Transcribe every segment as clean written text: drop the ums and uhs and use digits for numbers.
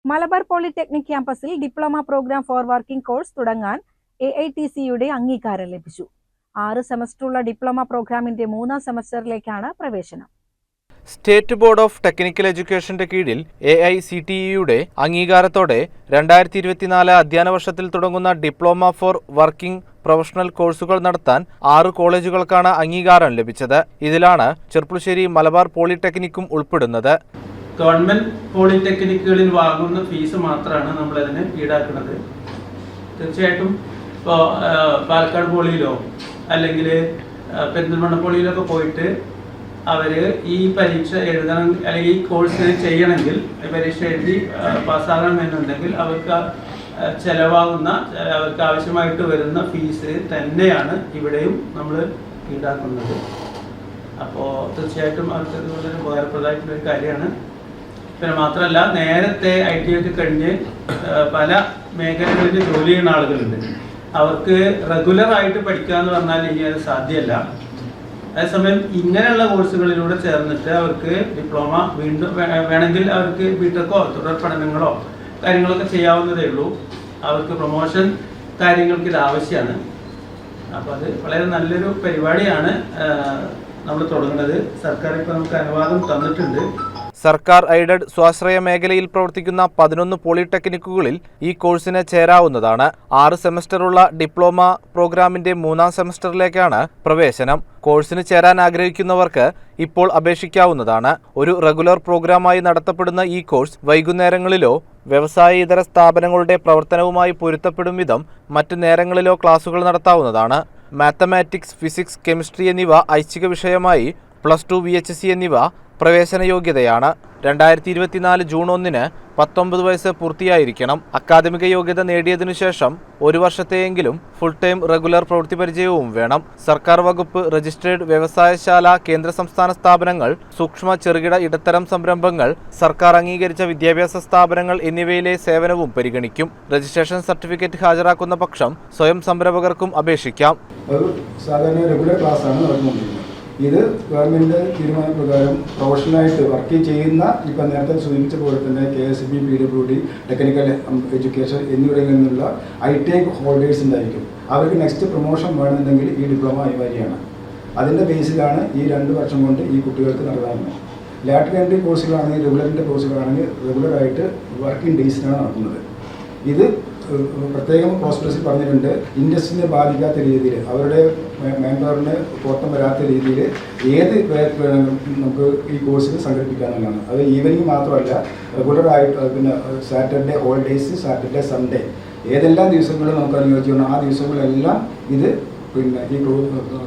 Malabar polytechnic ക്യാമ്പസിൽ diploma programme for working course തുടങ്ങാൻ AITC-യുടെ അംഗീകാരം ലഭിച്ചു. 6 സെമസ്റ്ററുള്ള ഡിപ്ലോമ പ്രോഗ്രാമിന്റെ 3ാം സെമസ്റ്ററിലേക്കാണ് പ്രവേശനം. സ്റ്റേറ്റ് ബോർഡ് ഓഫ് ടെക്നിക്കൽ എഡ്യൂക്കേഷന്റെ കീഴിൽ AICTE-യുടെ അംഗീകാരത്തോടെ 2024 അധ്യയന വർഷത്തിൽ തുടങ്ങുന്ന ഡിപ്ലോമ ഫോർ വർക്കിംഗ് പ്രൊഫഷണൽ കോഴ്സുകൾ നടത്താൻ 6 കോളേജുകൾക്കാണ് അംഗീകാരം ലഭിച്ചത്. ഇതിലാണ് ചെർപ്പുളശ്ശേരി മലബാർ പോളിടെക്നിക്കും ഉൾപ്പെടുന്നത്. ഗവൺമെന്റ് പോളിടെക്നിക്കുകളിൽ വാങ്ങുന്ന ഫീസ് മാത്രമാണ് നമ്മളതിന് ഈടാക്കുന്നത്. തീർച്ചയായിട്ടും ഇപ്പോൾ പാലക്കാട് പോളിയിലോ അല്ലെങ്കിൽ പെരിന്തൽമണ്ണ പോളിയിലൊക്കെ പോയിട്ട് അവർ ഈ പരീക്ഷ എഴുതണം അല്ലെങ്കിൽ ഈ കോഴ്സ് ചെയ്യണമെങ്കിൽ പരീക്ഷ എഴുതി പാസ്സാകണമെന്നുണ്ടെങ്കിൽ അവർക്ക് ചിലവാകുന്ന അവർക്ക് ആവശ്യമായിട്ട് വരുന്ന ഫീസ് തന്നെയാണ് ഇവിടെയും നമ്മൾ ഈടാക്കുന്നത്. അപ്പോൾ തീർച്ചയായിട്ടും അവർക്ക് വളരെ ഉപകാരപ്രദമായിട്ടുള്ളൊരു കാര്യമാണ്. പിന്നെ മാത്രമല്ല, നേരത്തെ IT ഒക്കെ കഴിഞ്ഞ് പല മേഖലകളിൽ ജോലി ചെയ്യുന്ന ആളുകളുണ്ട്. അവർക്ക് റെഗുലറായിട്ട് പഠിക്കുക എന്ന് പറഞ്ഞാൽ ഇനി അത് സാധ്യമല്ല. അതേസമയം ഇങ്ങനെയുള്ള കോഴ്സുകളിലൂടെ ചേർന്നിട്ട് അവർക്ക് ഡിപ്ലോമ വീണ്ടും വേണമെങ്കിൽ അവർക്ക് ബിടെക്കോ തുടർ പഠനങ്ങളോ കാര്യങ്ങളൊക്കെ ചെയ്യാവുന്നതേ ഉള്ളൂ. അവർക്ക് പ്രൊമോഷൻ കാര്യങ്ങൾക്ക് ഇത് ആവശ്യമാണ്. അപ്പോൾ അത് വളരെ നല്ലൊരു പരിപാടിയാണ് നമ്മൾ തുടങ്ങുന്നത്. സർക്കാർ ഇപ്പോൾ നമുക്ക് അനുവാദം തന്നിട്ടുണ്ട്. സർക്കാർ എയ്ഡഡ് സ്വാശ്രയ മേഖലയിൽ പ്രവർത്തിക്കുന്ന 11 പോളിടെക്നിക്കുകളിൽ ഈ കോഴ്സിന് ചേരാവുന്നതാണ്. 6 സെമസ്റ്ററുള്ള ഡിപ്ലോമ പ്രോഗ്രാമിന്റെ 3ാം സെമസ്റ്ററിലേക്കാണ് പ്രവേശനം. കോഴ്സിന് ചേരാൻ ആഗ്രഹിക്കുന്നവർക്ക് ഇപ്പോൾ അപേക്ഷിക്കാവുന്നതാണ്. ഒരു റെഗുലർ പ്രോഗ്രാമായി നടത്തപ്പെടുന്ന ഈ കോഴ്സ് വൈകുന്നേരങ്ങളിലോ വ്യവസായേതര സ്ഥാപനങ്ങളുടെ പ്രവർത്തനവുമായി പൊരുത്തപ്പെടും വിധം മറ്റു നേരങ്ങളിലോ ക്ലാസുകൾ നടത്താവുന്നതാണ്. മാത്തമാറ്റിക്സ്, ഫിസിക്സ്, കെമിസ്ട്രി എന്നിവ ഐച്ഛിക വിഷയമായി +2 VHSC എന്നിവ പ്രവേശന യോഗ്യതയാണ്. 2024 ജൂൺ 1-ന് 19 വയസ്സ് പൂർത്തിയായിരിക്കണം. അക്കാദമിക യോഗ്യത നേടിയതിനു ശേഷം 1 വർഷത്തെയെങ്കിലും ഫുൾ ടൈം റെഗുലർ പ്രവൃത്തി പരിചയവും വേണം. സർക്കാർ വകുപ്പ് രജിസ്ട്രേഡ് വ്യവസായശാല, കേന്ദ്ര സംസ്ഥാന സ്ഥാപനങ്ങൾ, സൂക്ഷ്മ ചെറുകിട ഇടത്തരം സംരംഭങ്ങൾ, സർക്കാർ അംഗീകരിച്ച വിദ്യാഭ്യാസ സ്ഥാപനങ്ങൾ എന്നിവയിലെ സേവനവും പരിഗണിക്കും. രജിസ്ട്രേഷൻ സർട്ടിഫിക്കറ്റ് ഹാജരാക്കുന്ന പക്ഷം സ്വയം സംരംഭകർക്കും അപേക്ഷിക്കാം. സാധാരണ റെഗുലർ ക്ലാസ് ആണ് നടന്നുകൊണ്ടിരിക്കുന്നത്. ഇത് ഗവൺമെൻറ് തീരുമാനപ്രകാരം പ്രൊഫഷണലായിട്ട് വർക്ക് ചെയ്യുന്ന, ഇപ്പം നേരത്തെ സൂചിപ്പിച്ച പോലെ തന്നെ KSB, PWD, ടെക്നിക്കൽ എഡ്യൂക്കേഷൻ എന്നിവിടങ്ങളിൽ നിന്നുള്ള ITI ഹോൾഡേഴ്സ് ഉണ്ടായിരിക്കും. അവർക്ക് നെക്സ്റ്റ് പ്രൊമോഷൻ വേണമെന്നുണ്ടെങ്കിൽ ഈ ഡിപ്ലോമ അനിവാര്യമാണ്. അതിൻ്റെ ബേസിലാണ് ഈ 2 വർഷം കൊണ്ട് ഈ കുട്ടികൾക്ക് നടത്താറുള്ളത്. ലാറ്ററൽ എൻട്രി കോഴ്സുകളാണെങ്കിൽ, റെഗുലറിൻ്റെ കോഴ്സുകളാണെങ്കിൽ റെഗുലറായിട്ട് വർക്കിംഗ് ഡേയ്സിനാണ് നടത്തുന്നത്. ഇത് പ്രത്യേകം പ്രോസ്പെക്ടസിൽ പറഞ്ഞിട്ടുണ്ട്, ഇൻഡസ്ട്രീനെ ബാധിക്കാത്ത രീതിയിൽ, അവരുടെ മാൻ പവറിന് കോട്ടം വരാത്ത രീതിയിൽ ഏത് വേണമെങ്കിലും നമുക്ക് ഈ കോഴ്സിൽ സംഘടിപ്പിക്കാവുന്നതാണ്. അത് ഈവനിങ് മാത്രമല്ല, റെഗുലറായിട്ട് പിന്നെ സാറ്റർഡേ ഹോളിഡേയ്സ്, സാറ്റർഡേ സൺഡേ ഏതെല്ലാം ദിവസങ്ങളിൽ നമുക്ക് അനുയോജ്യമാണ് ആ ദിവസങ്ങളിലെല്ലാം ഇത് പിന്നെ ഈ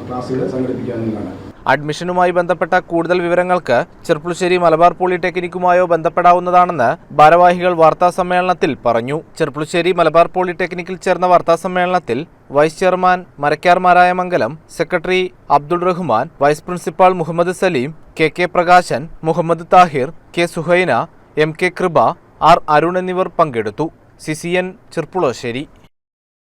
ക്ലാസ്സുകൾ സംഘടിപ്പിക്കാവുന്നതാണ്. അഡ്മിഷനുമായി ബന്ധപ്പെട്ട കൂടുതൽ വിവരങ്ങൾക്ക് ചെർപ്പുളശ്ശേരി മലബാർ പോളിടെക്നിക്കുമായോ ബന്ധപ്പെടാവുന്നതാണെന്ന് ഭാരവാഹികൾ വാർത്താസമ്മേളനത്തിൽ പറഞ്ഞു. ചെർപ്പുളശ്ശേരി മലബാർ പോളിടെക്നിക്കിൽ ചേർന്ന വാർത്താസമ്മേളനത്തിൽ vice chairman Marakkar Marayamangalam, secretary Abdul Rahman, vice principal Muhammad Saleem, KK Prakashan, Muhammad Thahir, K Suhaina, MK Kripa, R Arun എന്നിവർ പങ്കെടുത്തു. CCN ചെർപ്പുളശ്ശേരി.